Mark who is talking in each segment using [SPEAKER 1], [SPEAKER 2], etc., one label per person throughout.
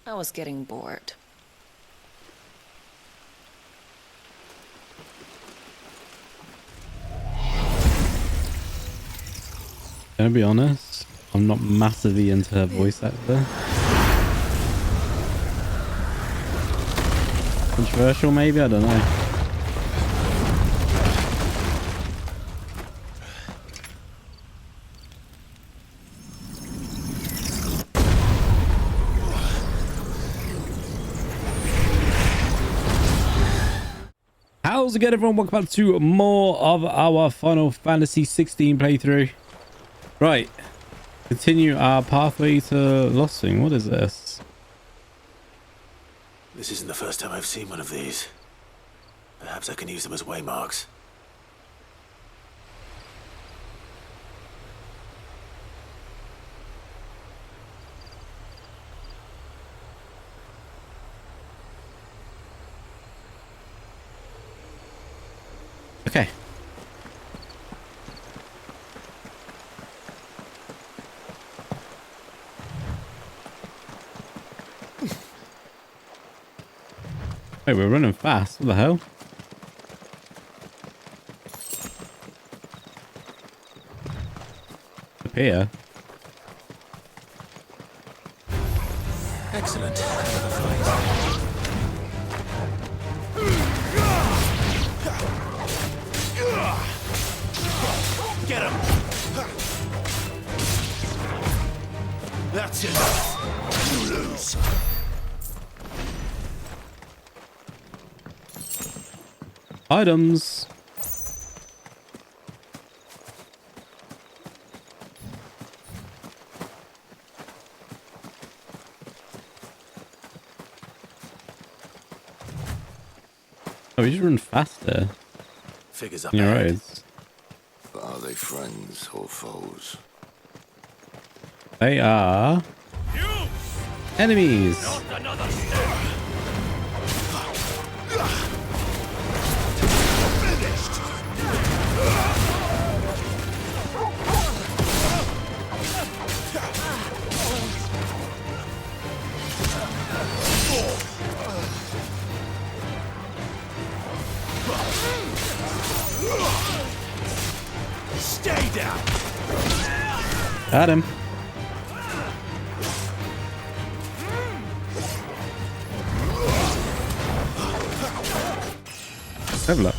[SPEAKER 1] I was getting bored.
[SPEAKER 2] Gonna be honest, I'm not massively into her voice actor. Controversial maybe, I don't know. How's it going, everyone? Welcome back to more of our Final Fantasy XVI playthrough. Right, continue our pathway to Losting. What is this?
[SPEAKER 3] This isn't the first time I've seen one of these. Perhaps I can use them as waymarks.
[SPEAKER 2] Okay. Wait, we're running fast. What the hell? Up here.
[SPEAKER 3] Excellent. Another fight. Get him! That's enough. You lose.
[SPEAKER 2] Items. Oh, we just run faster.
[SPEAKER 3] Figures up
[SPEAKER 2] Your
[SPEAKER 3] ahead.
[SPEAKER 2] roads.
[SPEAKER 4] But are they friends or foes?
[SPEAKER 2] They are enemies.
[SPEAKER 3] Not another step. Finished. Stay down.
[SPEAKER 2] Got him. Level up.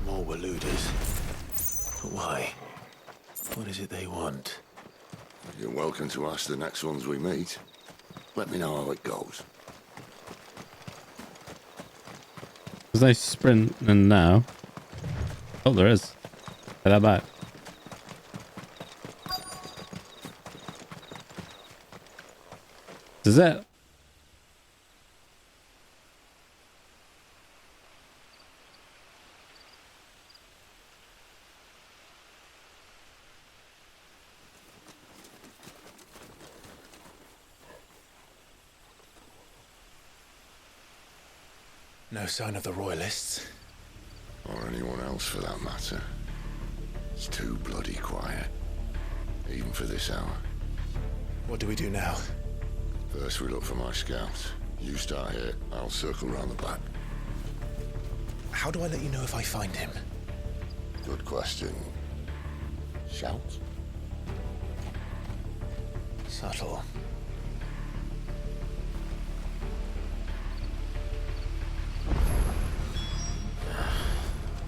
[SPEAKER 3] More Waluders. But why? What is it they want?
[SPEAKER 4] You're welcome to ask the next ones we meet. Let me know how it goes.
[SPEAKER 2] There's no sprinting now. Oh, there is. Get that back. This is it.
[SPEAKER 3] No sign of the Royalists.
[SPEAKER 4] Or anyone else for that matter. It's too bloody quiet. Even for this hour.
[SPEAKER 3] What do we do now?
[SPEAKER 4] First we look for my scouts. You start here, I'll circle round the back.
[SPEAKER 3] How do I let you know if I find him?
[SPEAKER 4] Good question. Shout?
[SPEAKER 3] Subtle.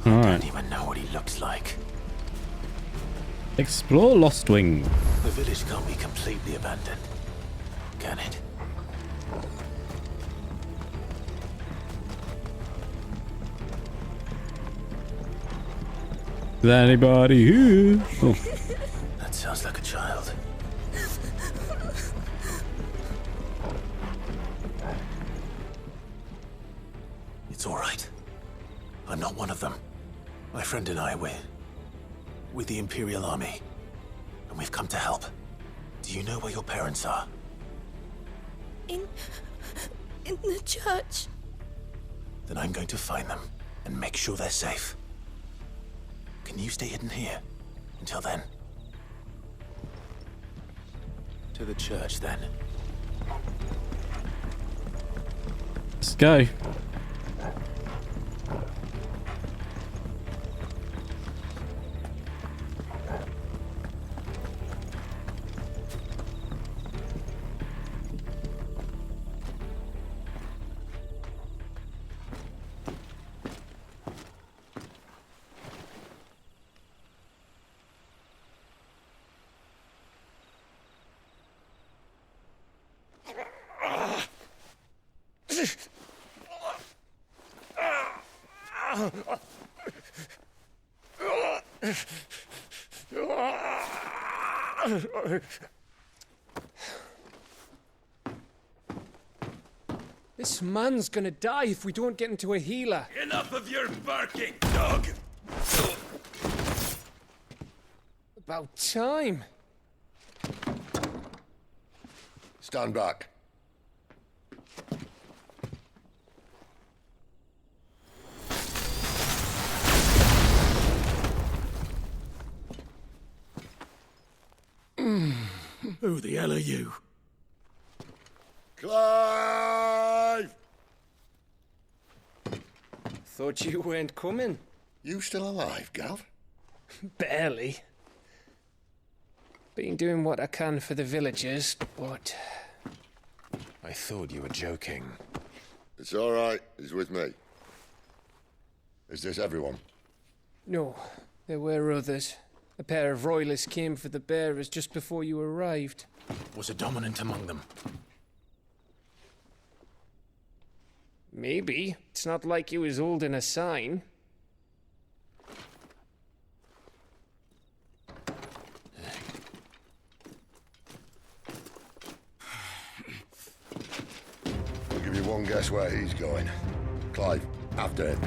[SPEAKER 2] All
[SPEAKER 3] I
[SPEAKER 2] right.
[SPEAKER 3] don't even know what he looks like.
[SPEAKER 2] Explore Lost Wing.
[SPEAKER 3] The village can't be completely abandoned, can it?
[SPEAKER 2] Is there anybody here? Oh,
[SPEAKER 3] That sounds like a child. It's all right. I'm not one of them. My friend and I, we're with the Imperial Army, and we've come to help. Do you know where your parents are?
[SPEAKER 5] In the church.
[SPEAKER 3] Then I'm going to find them and make sure they're safe. Can you stay hidden here until then? To the church, then.
[SPEAKER 2] Let's go.
[SPEAKER 1] This man's gonna die if we don't get into a healer.
[SPEAKER 6] Enough of your barking, dog!
[SPEAKER 1] About time.
[SPEAKER 4] Stand back.
[SPEAKER 3] Who the hell are you?
[SPEAKER 4] Clive!
[SPEAKER 1] Thought you weren't coming.
[SPEAKER 4] You still alive, Gav?
[SPEAKER 1] Barely. Been doing what I can for the villagers, but...
[SPEAKER 3] I thought you were joking.
[SPEAKER 4] It's all right. He's with me. Is this everyone?
[SPEAKER 1] No, there were others. A pair of royalists came for the bearers just before you arrived.
[SPEAKER 3] Was a dominant among them?
[SPEAKER 1] Maybe. It's not like he was holding a sign.
[SPEAKER 4] I'll give you one guess where he's going. Clive, after him.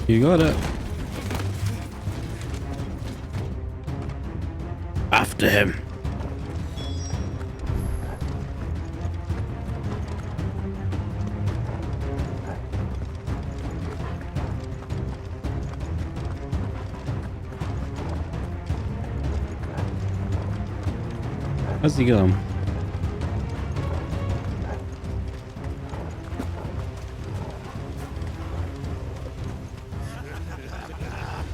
[SPEAKER 2] You got it. After him. How's he going?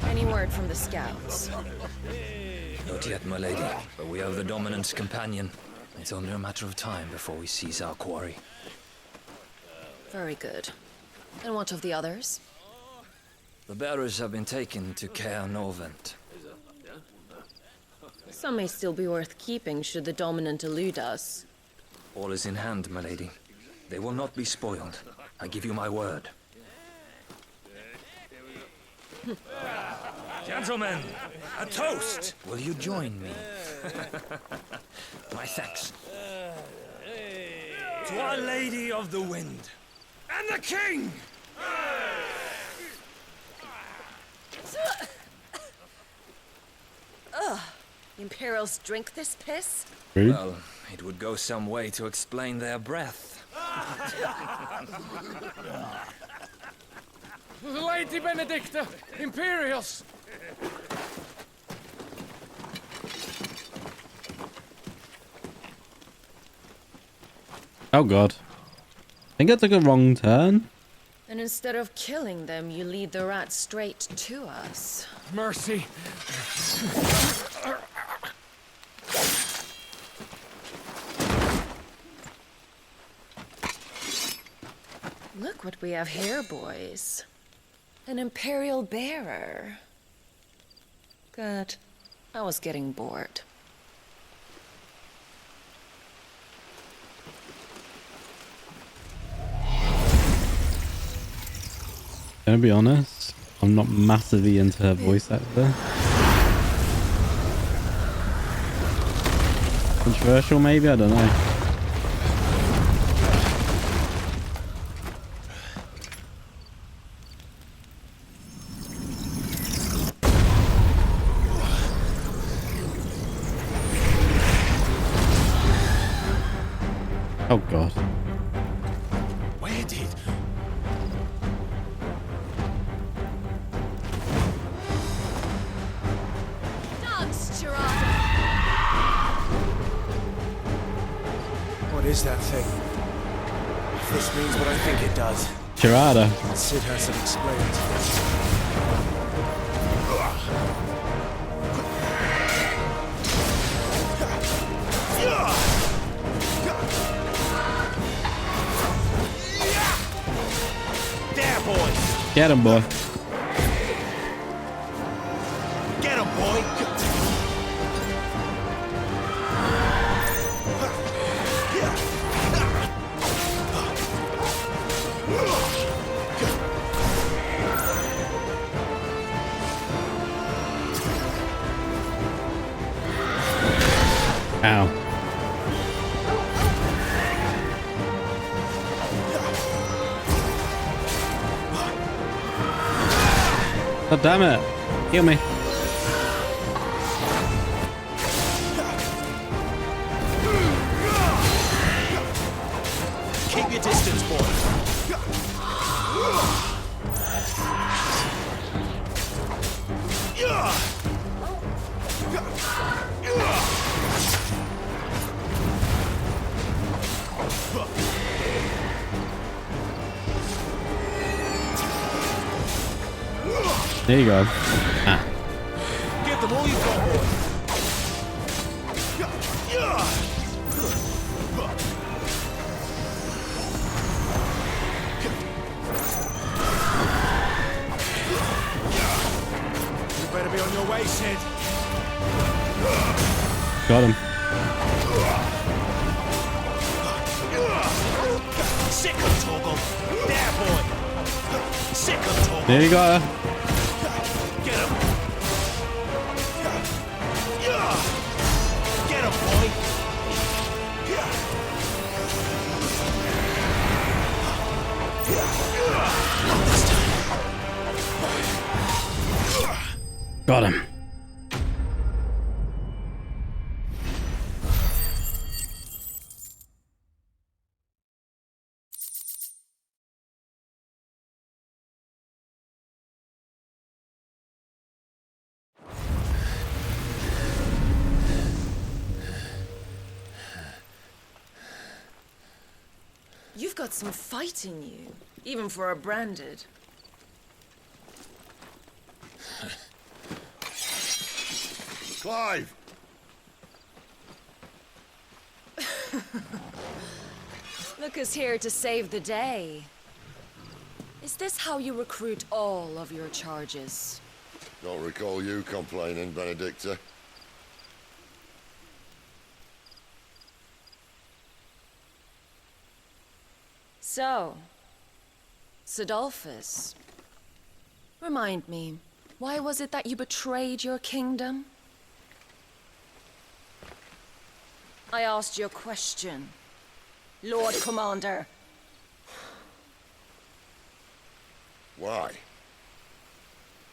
[SPEAKER 7] Any word from the scouts?
[SPEAKER 8] Not yet, malady, but we have the dominant's companion. It's only a matter of time before we seize our quarry.
[SPEAKER 7] Very good. And what of the others?
[SPEAKER 8] The bearers have been taken to Caer Novent.
[SPEAKER 7] Some may still be worth keeping should the dominant elude us.
[SPEAKER 8] All is in hand, malady. They will not be spoiled. I give you my word.
[SPEAKER 6] Gentlemen, a toast!
[SPEAKER 8] Will you join me? My thanks.
[SPEAKER 6] To Our Lady of the Wind. And the King!
[SPEAKER 7] Imperials drink this piss?
[SPEAKER 2] Rude.
[SPEAKER 8] Well, it would go some way to explain their breath.
[SPEAKER 1] Lady Benedicta! Imperials!
[SPEAKER 2] Oh god. I think I took a wrong turn.
[SPEAKER 7] And instead of killing them, you lead the rats straight to us.
[SPEAKER 1] Mercy!
[SPEAKER 7] Look what we have here, boys. An Imperial bearer. Good. I was getting bored.
[SPEAKER 2] Gonna be honest, I'm not massively into her voice actor. Controversial maybe, I don't know. Oh god.
[SPEAKER 3] Where did...
[SPEAKER 7] Dogs, Gerard!
[SPEAKER 6] What is that thing? If this means what I think it does,
[SPEAKER 2] Tirada.
[SPEAKER 6] Sid has to explain it to us. There, boy!
[SPEAKER 2] Get him, boy.
[SPEAKER 6] Get him, boy!
[SPEAKER 2] Ow. God damn it. Heal me.
[SPEAKER 6] Keep your distance, boy.
[SPEAKER 2] There you go. Ah.
[SPEAKER 6] Give them all you got, boy. You better be on your way, Sid.
[SPEAKER 2] Got him.
[SPEAKER 6] Sick of Torgal. There, boy. Sick of Torgal.
[SPEAKER 2] There you go.
[SPEAKER 6] Get him. Get him, boy.
[SPEAKER 2] Got him.
[SPEAKER 7] You've got some fight in you, even for a branded.
[SPEAKER 4] Clive!
[SPEAKER 7] Look who's here to save the day. Is this how you recruit all of your charges?
[SPEAKER 4] Don't recall you complaining, Benedicta.
[SPEAKER 7] So, Sidolphus, remind me, why was it that you betrayed your kingdom? I asked you a question, Lord Commander.
[SPEAKER 4] Why?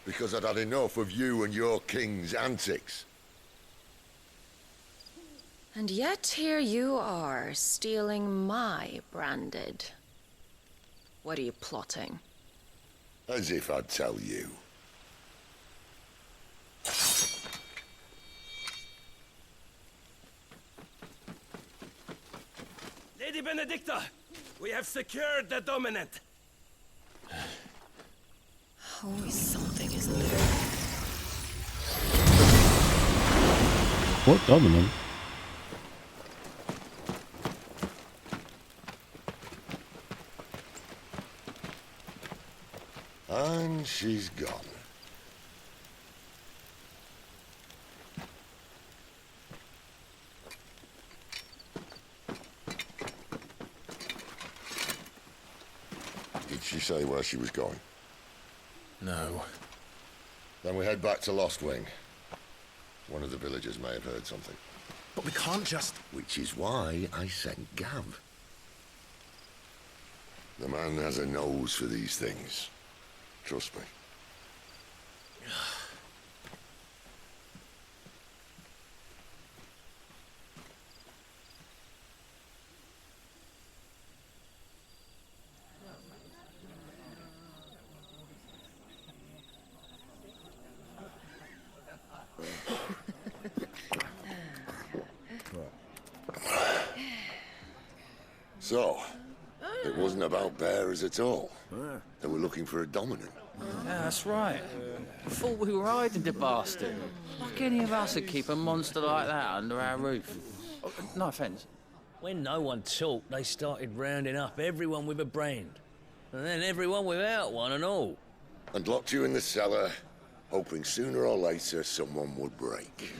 [SPEAKER 4] Because I'd had enough of you and your king's antics.
[SPEAKER 7] And yet here you are, stealing my branded. What are you plotting?
[SPEAKER 4] As if I'd tell you.
[SPEAKER 6] Lady Benedicta, we have secured the dominant.
[SPEAKER 7] Always something, isn't there?
[SPEAKER 2] What dominant?
[SPEAKER 4] And she's gone. Did she say where she was going?
[SPEAKER 3] No.
[SPEAKER 4] Then we head back to Lost Wing. One of the villagers may have heard something.
[SPEAKER 3] But we can't just...
[SPEAKER 4] Which is why I sent Gav. The man has a nose for these things. Trust me. So, it wasn't about bearers at all. They were looking for a dominant.
[SPEAKER 9] Yeah, that's right. I thought we were hiding the bastard. Like any of us would keep a monster like that under our roof. Oh, no offence.
[SPEAKER 6] When no one talked, they started rounding up everyone with a brand. And then everyone without one and all.
[SPEAKER 4] And locked you in the cellar, hoping sooner or later someone would break.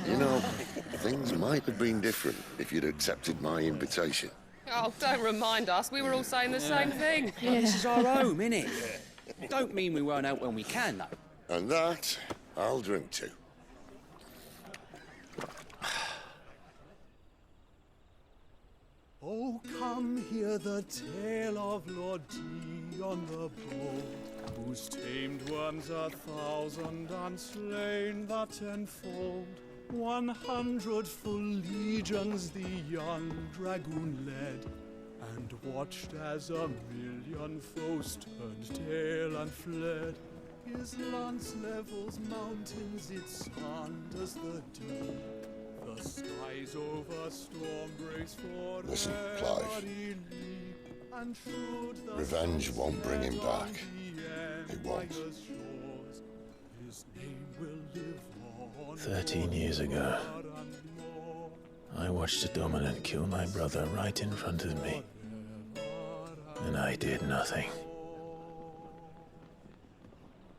[SPEAKER 4] You know, things might have been different if you'd accepted my invitation.
[SPEAKER 10] Oh, don't remind us. We were all saying the same thing.
[SPEAKER 11] Yeah, this is our home, innit? Don't mean we won't out when we can, though.
[SPEAKER 4] And that, I'll drink to.
[SPEAKER 12] Oh, come hear the tale of Lord T on the bold, whose tamed worms 1,000 and slain the tenfold. 100 full legions the young dragoon led, and watched as 1,000,000 foes turned tail and fled. His lance levels mountains, it sanders the deep. The skies over storm breaks for
[SPEAKER 4] Listen, Clive.
[SPEAKER 12] and
[SPEAKER 4] Revenge won't bring him back. It won't.
[SPEAKER 12] His name will live on
[SPEAKER 3] 13 years ago, I watched a dominant kill my brother right in front of me. And I did nothing.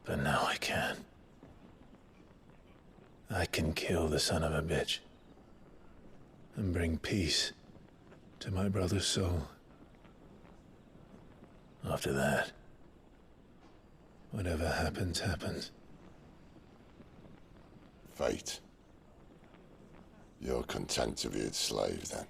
[SPEAKER 3] But now I can. I can kill the son of a bitch. And bring peace to my brother's soul. After that, whatever happens, happens.
[SPEAKER 4] Fate. You're content to be its slave, then?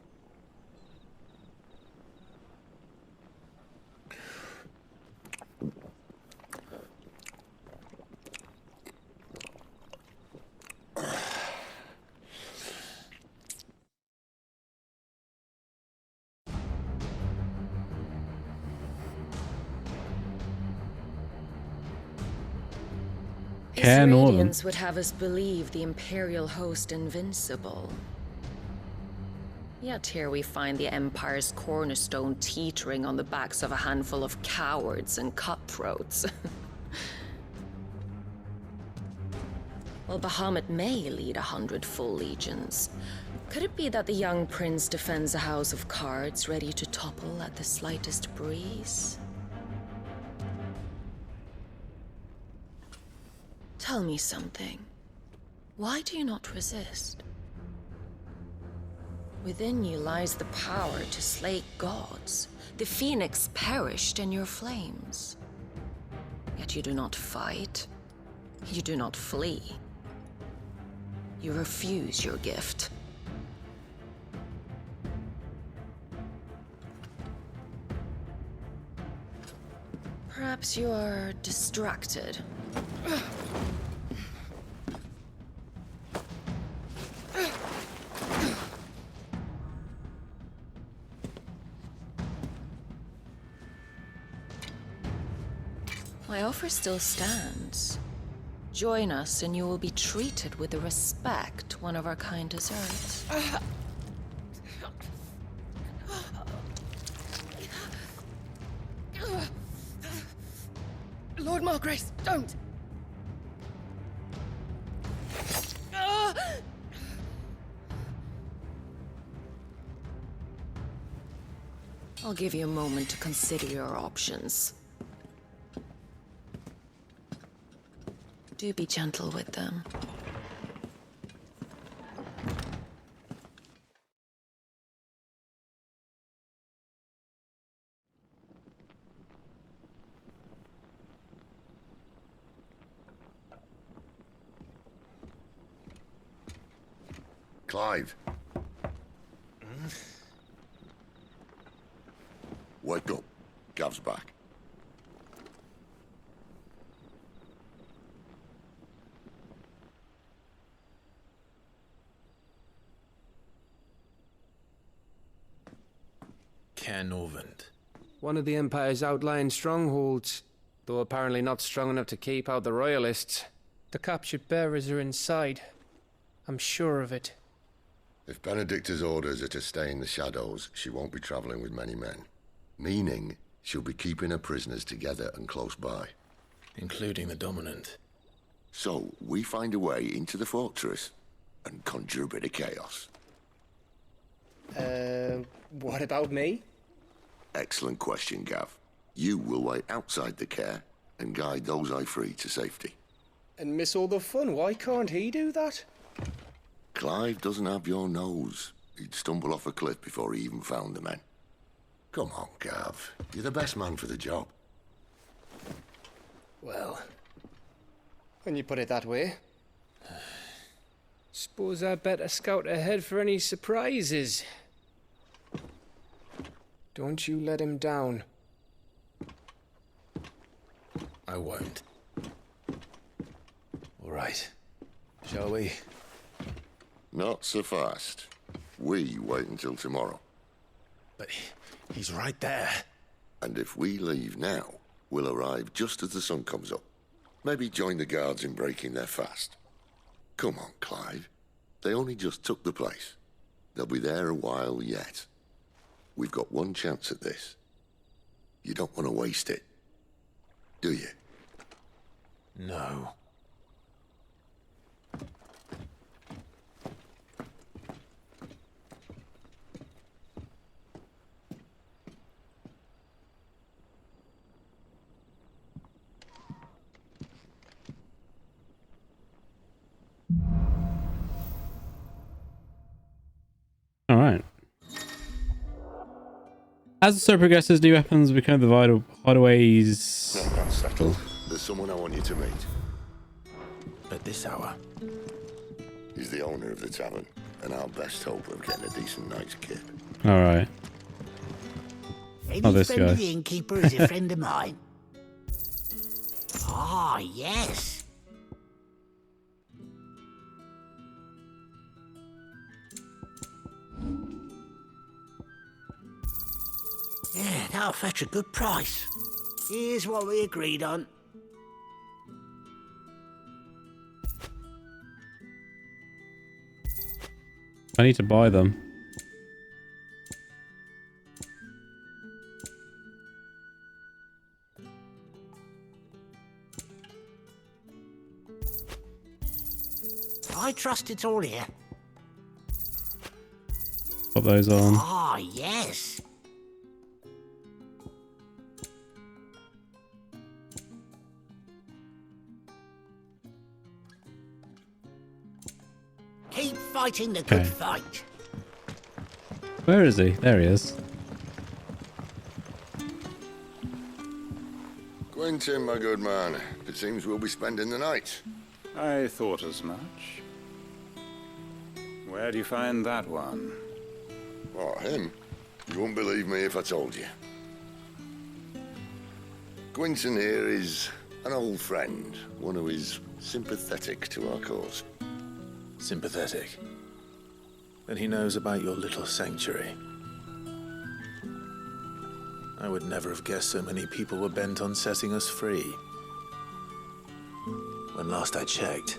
[SPEAKER 2] Care Northern.
[SPEAKER 7] Radiance would have us believe the Imperial host invincible. Yet here we find the Empire's cornerstone teetering on the backs of a handful of cowards and cutthroats. Well, Bahamut may lead 100 full legions. Could it be that the young prince defends a house of cards ready to topple at the slightest breeze? Tell me something. Why do you not resist? Within you lies the power to slay gods. The phoenix perished in your flames. Yet you do not fight. You do not flee. You refuse your gift. Perhaps you are distracted. My offer still stands. Join us and you will be treated with the respect one of our kind deserves.
[SPEAKER 10] Lord Margrace, don't!
[SPEAKER 7] I'll give you a moment to consider your options. Do be gentle with them.
[SPEAKER 4] Clive. Wake up. Gav's back.
[SPEAKER 3] Cairnorvand.
[SPEAKER 1] One of the Empire's outlying strongholds, though apparently not strong enough to keep out the Royalists. The captured bearers are inside. I'm sure of it.
[SPEAKER 4] If Benedicta's orders are to stay in the shadows, she won't be traveling with many men. Meaning, she'll be keeping her prisoners together and close by.
[SPEAKER 3] Including the Dominant.
[SPEAKER 4] So, we find a way into the fortress and conjure a bit of chaos.
[SPEAKER 11] What about me?
[SPEAKER 4] Excellent question, Gav. You will wait outside the care and guide those I free to safety.
[SPEAKER 11] And miss all the fun. Why can't he do that?
[SPEAKER 4] Clive doesn't have your nose. He'd stumble off a cliff before he even found the men. Come on, Gav. You're the best man for the job.
[SPEAKER 11] Well, when you put it that way.
[SPEAKER 1] Suppose I'd better scout ahead for any surprises. Don't you let him down.
[SPEAKER 3] I won't. All right. Shall we?
[SPEAKER 4] Not so fast. We wait until tomorrow.
[SPEAKER 3] But he's right there.
[SPEAKER 4] And if we leave now, we'll arrive just as the sun comes up. Maybe join the guards in breaking their fast. Come on, Clive. They only just took the place. They'll be there a while yet. We've got one chance at this. You don't want to waste it, do you?
[SPEAKER 3] No.
[SPEAKER 2] All right. As the story progresses, new weapons become the vital hideaways.
[SPEAKER 4] No, that's settled. There's someone I want you to meet.
[SPEAKER 3] At this hour?
[SPEAKER 4] He's the owner of the tavern, and our best hope of getting a decent night's kip.
[SPEAKER 2] All right.
[SPEAKER 13] Any
[SPEAKER 2] Oh, this
[SPEAKER 13] friend
[SPEAKER 2] guy.
[SPEAKER 13] of the innkeeper is a friend of mine. Ah, yes. Yeah, that'll fetch a good price. Here's what we agreed on.
[SPEAKER 2] I need to buy them.
[SPEAKER 13] I trust it's all here.
[SPEAKER 2] Put those on.
[SPEAKER 13] Ah, yes. Keep fighting the good
[SPEAKER 2] Okay.
[SPEAKER 13] fight.
[SPEAKER 2] Where is he? There he is.
[SPEAKER 4] Quentin, my good man. It seems we'll be spending the night.
[SPEAKER 12] I thought as much. Where do you find that one?
[SPEAKER 4] Oh, him? You wouldn't believe me if I told you. Quentin here is an old friend, one who is sympathetic to our cause.
[SPEAKER 3] Sympathetic. And he knows about your little sanctuary. I would never have guessed so many people were bent on setting us free. When last I checked,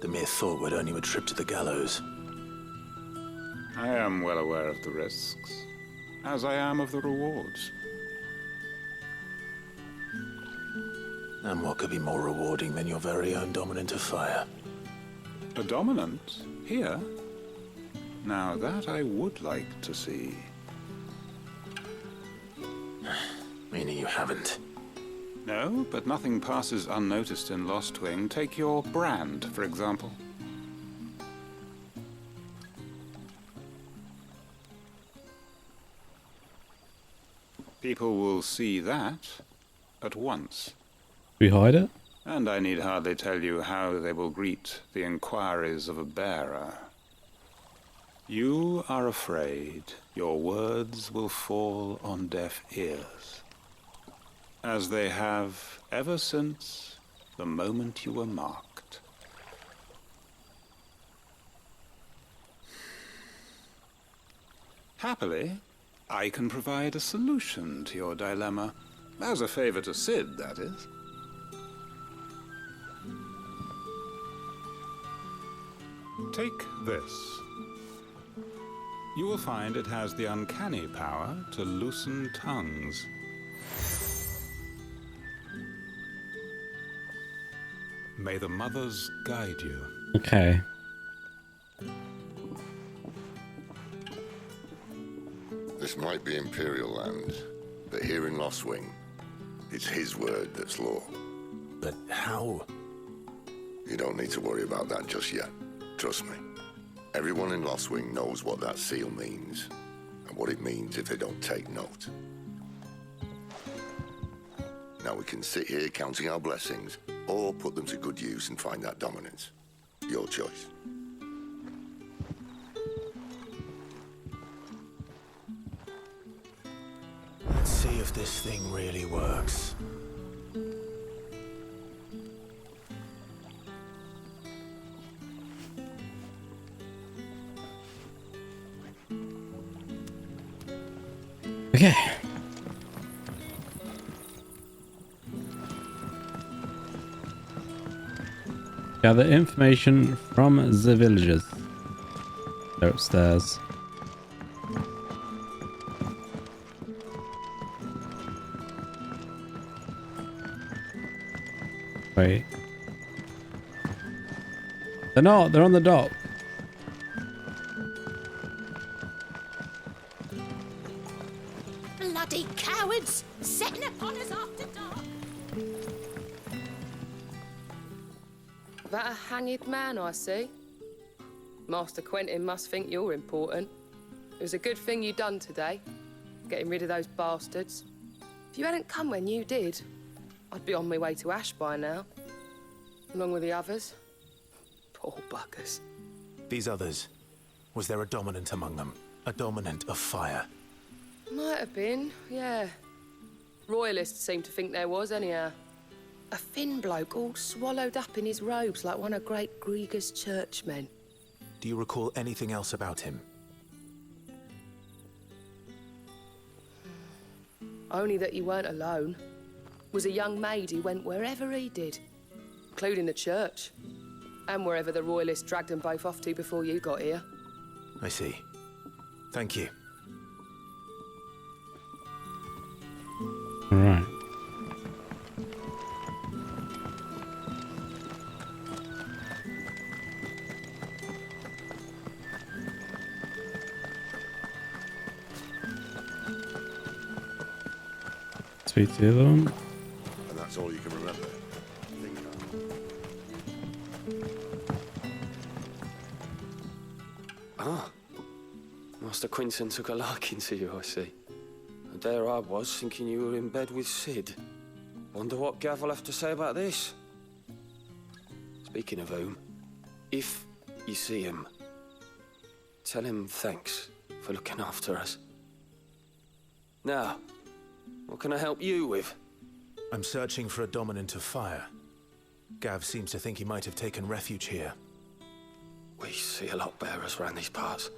[SPEAKER 3] the mere thought would earn you a trip to the gallows.
[SPEAKER 12] I am well aware of the risks, as I am of the rewards.
[SPEAKER 3] And what could be more rewarding than your very own dominant of fire?
[SPEAKER 12] A dominant? Here? Now that I would like to see.
[SPEAKER 3] Meaning you haven't.
[SPEAKER 12] No, but nothing passes unnoticed in Lostwing. Take your brand, for example. People will see that at once.
[SPEAKER 2] We hide it?
[SPEAKER 12] And I need hardly tell you how they will greet the inquiries of a bearer. You are afraid your words will fall on deaf ears, as they have ever since the moment you were marked. Happily, I can provide a solution to your dilemma, as a favor to Sid, that is.
[SPEAKER 14] Take this. You will find it has the uncanny power to loosen tongues. May the mothers guide you.
[SPEAKER 2] Okay.
[SPEAKER 4] This might be Imperial land, but here in Lost Wing, it's his word that's law.
[SPEAKER 3] But how?
[SPEAKER 4] You don't need to worry about that just yet. Trust me. Everyone in Lost Wing knows what that seal means, and what it means if they don't take note. Now we can sit here counting our blessings, or put them to good use and find that dominance. Your choice.
[SPEAKER 3] Let's see if this thing really works.
[SPEAKER 2] Okay. Gather information from the villagers. They're upstairs. Wait. They're not. They're on the dock.
[SPEAKER 5] Bloody cowards! Setting upon us after dark!
[SPEAKER 10] That a hanged man I see? Master Quentin must think you're important. It was a good thing you done today, getting rid of those bastards. If you hadn't come when you did, I'd be on my way to Ash by now, along with the others. Poor buggers.
[SPEAKER 3] These others, was there a dominant among them? A dominant of fire?
[SPEAKER 10] Might have been, yeah. Royalists seem to think there was, anyhow. A thin bloke all swallowed up in his robes like one of Great Grieger's churchmen.
[SPEAKER 3] Do you recall anything else about him?
[SPEAKER 10] Only that he weren't alone. Was a young maid who went wherever he did, including the church, and wherever the Royalists dragged them both off to before you got here.
[SPEAKER 3] I see. Thank you.
[SPEAKER 2] All right. Speak to the other one.
[SPEAKER 4] And that's all you can remember. Think
[SPEAKER 15] Ah. Master Quinton took a liking to you, I see. And there I was, thinking you were in bed with Sid. Wonder what Gav will have to say about this. Speaking of whom, if you see him, tell him thanks for looking after us. Now, what can I help you with?
[SPEAKER 3] I'm searching for a dominant of fire. Gav seems to think he might have taken refuge here.
[SPEAKER 15] We see a lot bearers around these parts.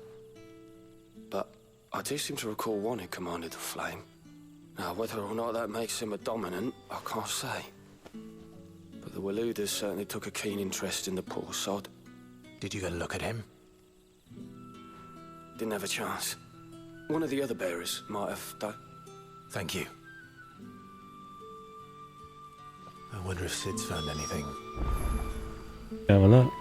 [SPEAKER 15] But I do seem to recall one who commanded the flame. Now, whether or not that makes him a dominant, I can't say. But the Waluders certainly took a keen interest in the poor sod.
[SPEAKER 3] Did you get a look at him?
[SPEAKER 15] Didn't have a chance. One of the other bearers might have done.
[SPEAKER 3] Thank you. I wonder if Sid's found anything.
[SPEAKER 2] Have a look.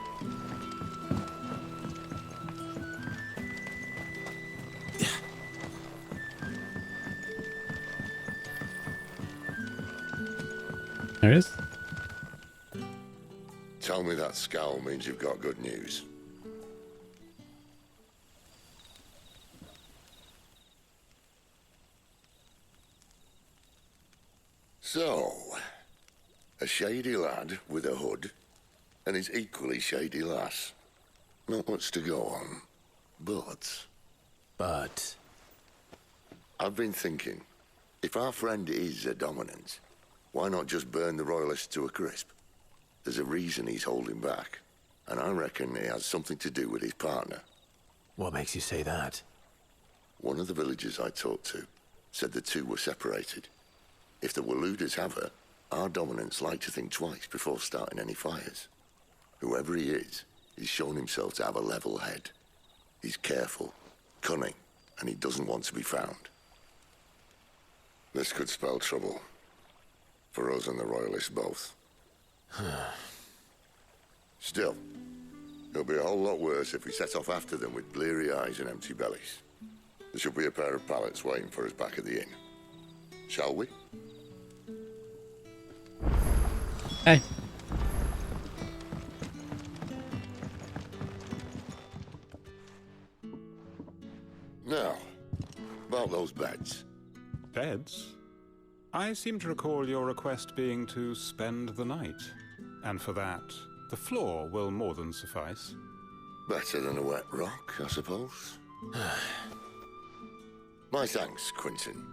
[SPEAKER 2] There it is.
[SPEAKER 4] Tell me that scowl means you've got good news. So, a shady lad with a hood, and his equally shady lass. Not much to go on, but... I've been thinking, if our friend is a dominant, why not just burn the Royalists to a crisp? There's a reason he's holding back, and I reckon it has something to do with his partner.
[SPEAKER 3] What makes you say that?
[SPEAKER 4] One of the villagers I talked to said the two were separated. If the Waluders have her, our dominants like to think twice before starting any fires. Whoever he is, He's shown himself to have a level head. He's careful, cunning, and he doesn't want to be found. This could spell trouble. For us and the Royalists both. Still, it'll be a whole lot worse if we set off after them with bleary eyes and empty bellies. There should be a pair of pallets waiting for us back at the inn. Shall we?
[SPEAKER 2] Hey.
[SPEAKER 4] Now, about those beds.
[SPEAKER 14] Beds? I seem to recall your request being to spend the night. And for that, the floor will more than suffice.
[SPEAKER 4] Better than a wet rock, I suppose. My thanks, Quinton.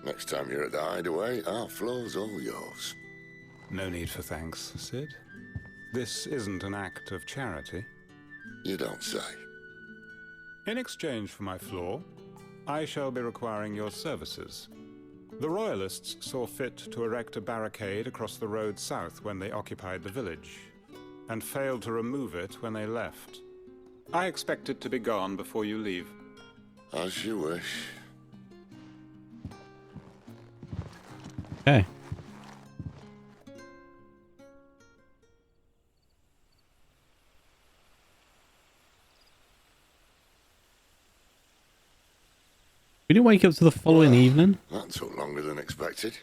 [SPEAKER 4] Next time you're at the hideaway, our floor's all yours.
[SPEAKER 14] No need for thanks, Sid. This isn't an act of charity.
[SPEAKER 4] You don't say.
[SPEAKER 14] In exchange for my floor, I shall be requiring your services. The Royalists saw fit to erect a barricade across the road south when they occupied the village, and failed to remove it when they left. I expect it to be gone before you leave.
[SPEAKER 4] As you wish.
[SPEAKER 2] Okay. We didn't wake up to the following evening.
[SPEAKER 4] That took longer than expected.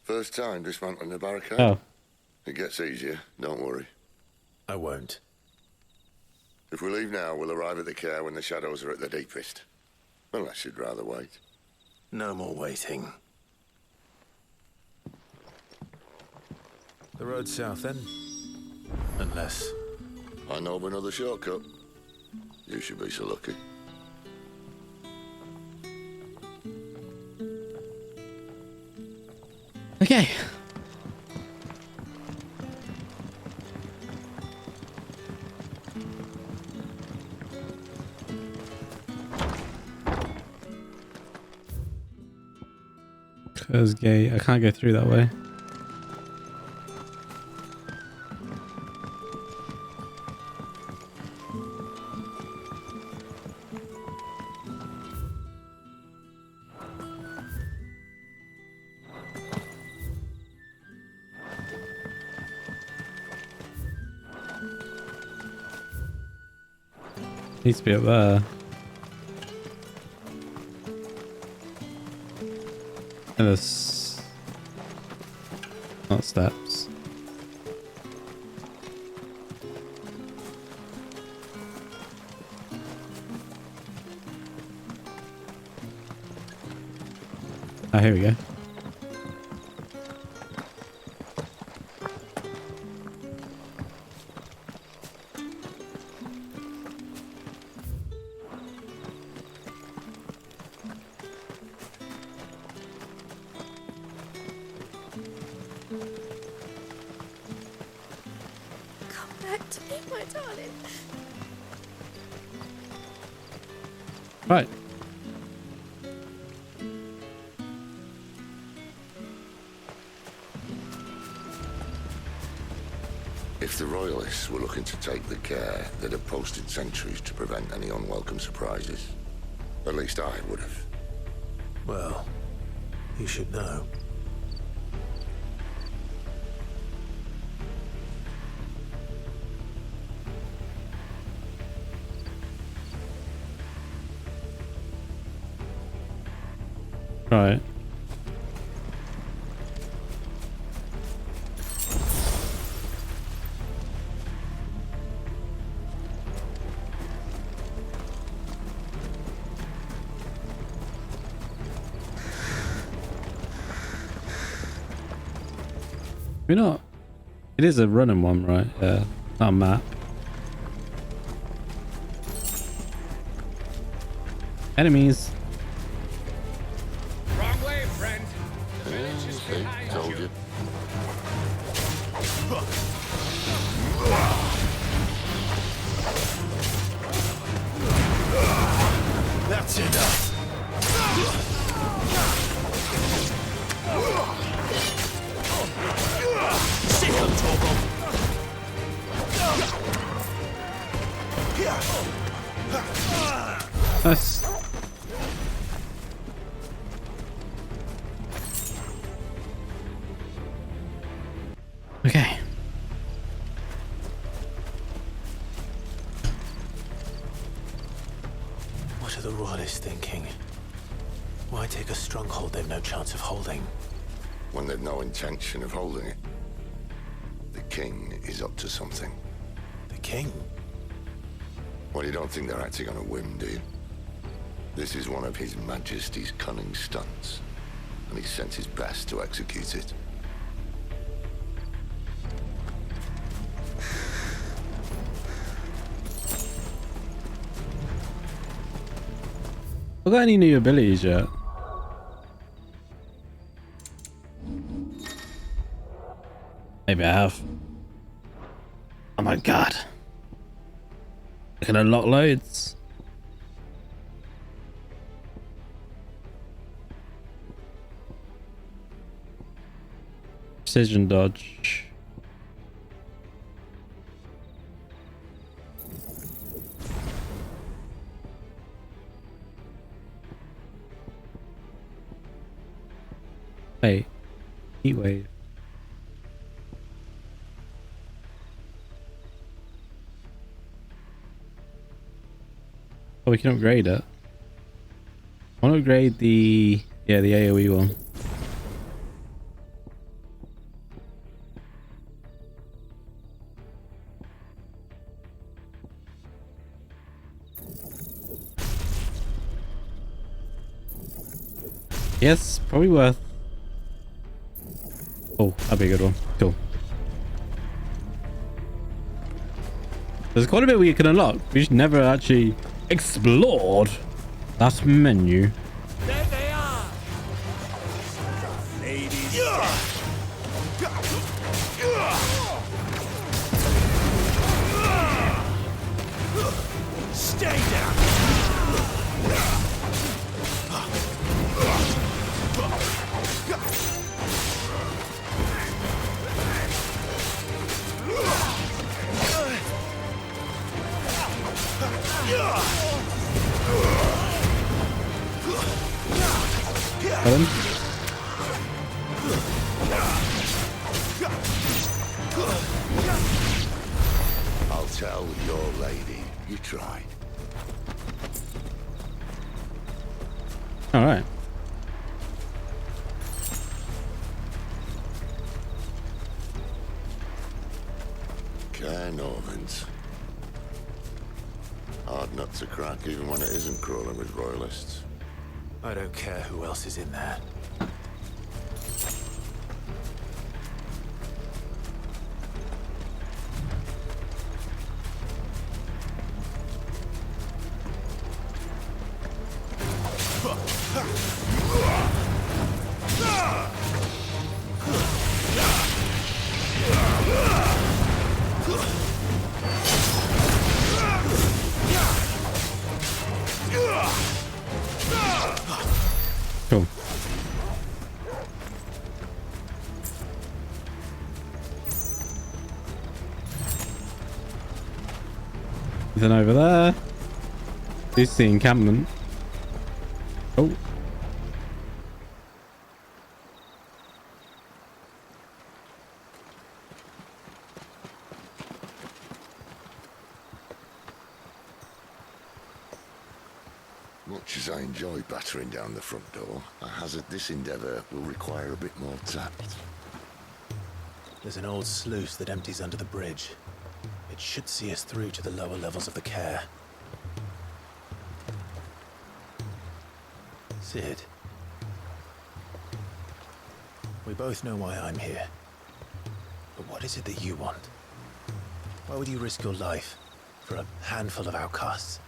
[SPEAKER 4] First time dismantling the barricade.
[SPEAKER 2] Oh.
[SPEAKER 4] It gets easier, don't worry.
[SPEAKER 3] I won't.
[SPEAKER 4] If we leave now, we'll arrive at the care when the shadows are at their deepest. Unless you'd rather wait.
[SPEAKER 3] No more waiting. The road south then? Unless...
[SPEAKER 4] I know of another shortcut. You should be so lucky.
[SPEAKER 2] Okay. Curse gate. I can't go through that way. Needs to be up there. And there's not steps. Ah, here we go. Right.
[SPEAKER 4] If the Royalists were looking to take the care, they'd have posted sentries to prevent any unwelcome surprises. At least I would have.
[SPEAKER 3] Well, you should know.
[SPEAKER 2] Right. We're not. It is a running one, right? Yeah. Not a map. Enemies.
[SPEAKER 1] Wrong way, friend. The village is behind
[SPEAKER 4] Told you.
[SPEAKER 3] That's enough. Sick of trouble.
[SPEAKER 2] Nice. Okay.
[SPEAKER 3] What are the Royalists thinking? Why take a stronghold they've no chance of holding?
[SPEAKER 4] When they've no intention of holding it. The king is up to something.
[SPEAKER 3] The king?
[SPEAKER 4] Well, you don't think they're acting on a whim, do you? This is one of His Majesty's cunning stunts, and he sent his best to execute it.
[SPEAKER 2] Have I got any new abilities yet? Maybe I have. Oh my god. I can unlock loads. Precision dodge. Hey, heat wave. Oh, we can upgrade it. I want to upgrade the the AoE one. Yes, probably worth. Oh, that'd be a good one. Cool. There's quite a bit we can unlock. We just never actually explored that menu.
[SPEAKER 12] There they are! Ladies. Stay down!
[SPEAKER 2] Helen?
[SPEAKER 4] I'll tell your lady you tried.
[SPEAKER 2] All right.
[SPEAKER 4] Norvins. Hard nut to crack even when it isn't crawling with royalists.
[SPEAKER 3] I don't care who else is in there.
[SPEAKER 2] Cool. Then over there. This is the encampment. Oh.
[SPEAKER 4] Much as I enjoy battering down the front door, I hazard this endeavour will require a bit more tact.
[SPEAKER 3] There's an old sluice that empties under the bridge. It should see us through to the lower levels of the care. Sid. We both know why I'm here. But what is it that you want? Why would you risk your life for a handful of outcasts?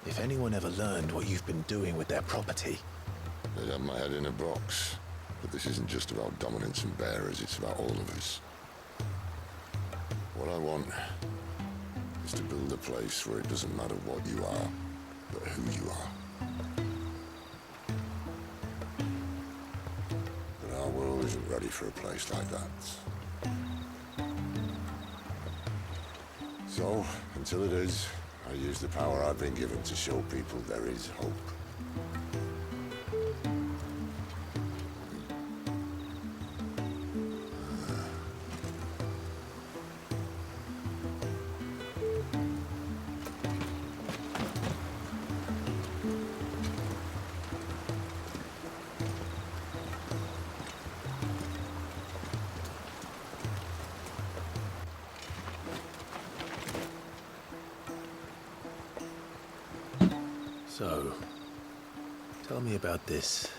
[SPEAKER 3] If anyone ever learned what you've been doing with their property...
[SPEAKER 4] They'd have my head in a box. But this isn't just about dominance and bearers, it's about all of us. What I want is to build a place where it doesn't matter what you are, but who you are. But our world isn't ready for a place like that. So, until it is, I use the power I've been given to show people there is hope.
[SPEAKER 3] So, tell me about this,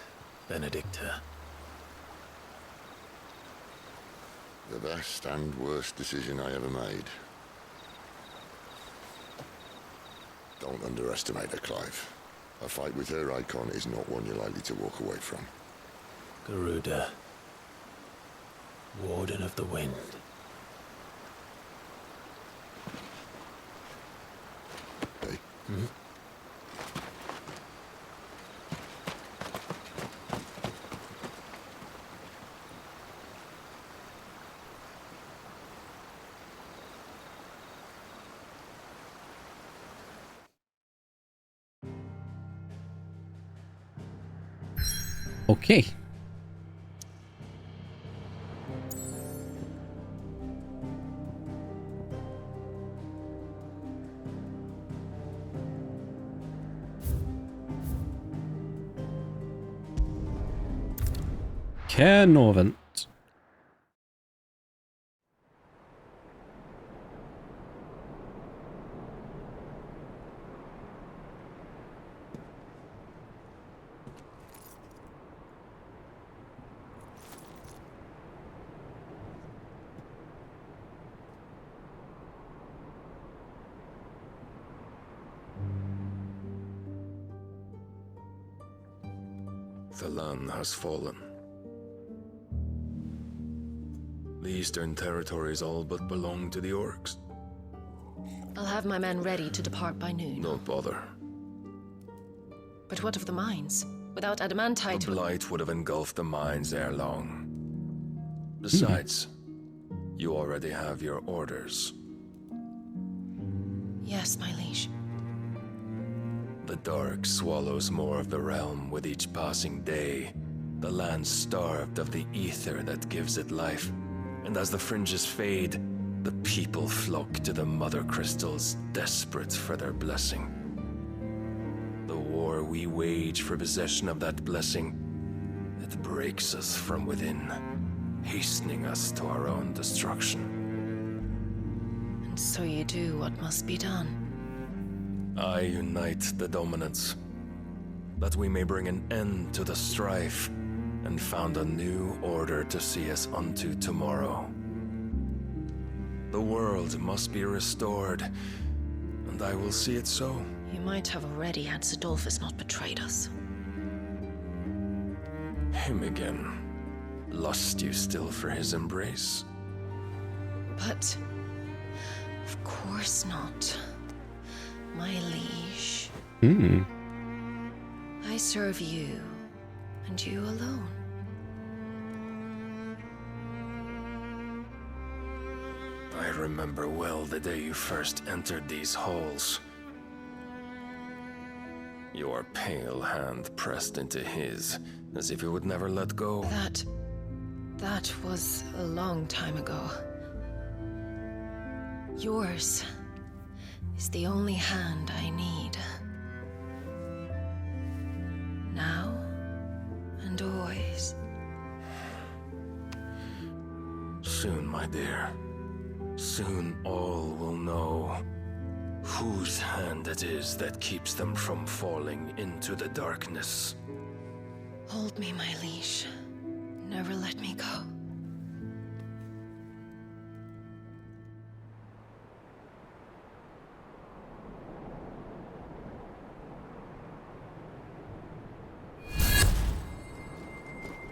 [SPEAKER 3] Benedicta.
[SPEAKER 4] The best and worst decision I ever made. Don't underestimate her, Clive. A fight with her Eikon is not one you're likely to walk away from.
[SPEAKER 3] Garuda, Warden of the Wind.
[SPEAKER 4] Hey?
[SPEAKER 3] Hmm?
[SPEAKER 2] Okay. Caernarvon.
[SPEAKER 16] The land has fallen. The eastern territories all but belong to the orcs.
[SPEAKER 7] I'll have my men ready to depart by noon.
[SPEAKER 16] Don't bother.
[SPEAKER 7] But what of the mines? Without adamantite...
[SPEAKER 16] The Blight would have engulfed the mines ere long. Besides, you already have your orders.
[SPEAKER 7] Yes, my liege.
[SPEAKER 16] The dark swallows more of the realm with each passing day. The land starved of the ether that gives it life. And as the fringes fade, the people flock to the mother crystals, desperate for their blessing. The war we wage for possession of that blessing, it breaks us from within, hastening us to our own destruction.
[SPEAKER 7] And so you do what must be done.
[SPEAKER 16] I unite the dominants, that we may bring an end to the strife, and found a new order to see us unto tomorrow. The world must be restored, and I will see it so.
[SPEAKER 7] You might have already had Sidolphus not betrayed us.
[SPEAKER 16] Him again. Lust you still for his embrace?
[SPEAKER 7] But... of course not. My liege. I serve you, and you alone.
[SPEAKER 16] I remember well the day you first entered these halls. Your pale hand pressed into his, as if you would never let go.
[SPEAKER 7] That was a long time ago. Yours is the only hand I need. Now and always.
[SPEAKER 16] Soon, my dear. Soon all will know whose hand it is that keeps them from falling into the darkness.
[SPEAKER 7] Hold me, my liege. Never let me go.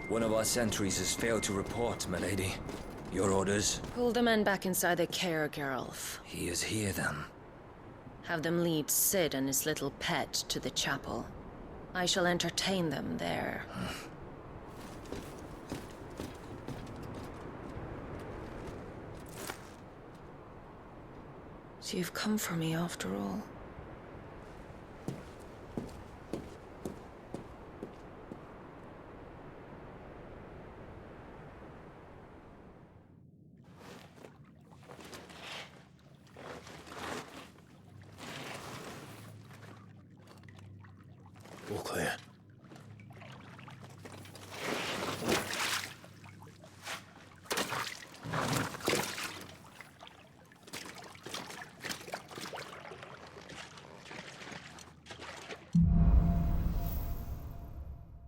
[SPEAKER 8] One of our sentries has failed to report, milady. Your orders?
[SPEAKER 7] Pull the men back inside the care, Geralf.
[SPEAKER 8] He is here, then.
[SPEAKER 7] Have them lead Sid and his little pet to the chapel. I shall entertain them there. So you've come for me after all.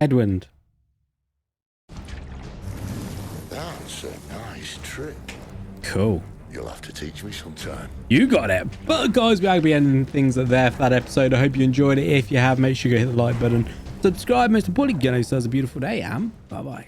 [SPEAKER 2] headwind.
[SPEAKER 4] That's a nice trick.
[SPEAKER 2] Cool.
[SPEAKER 4] You'll have to teach me sometime.
[SPEAKER 2] You got it. But guys, we're going to be ending things there for that episode. I hope you enjoyed it. If you have, make sure you hit the like button. Subscribe. Most importantly, get yourselves a beautiful day, and bye-bye.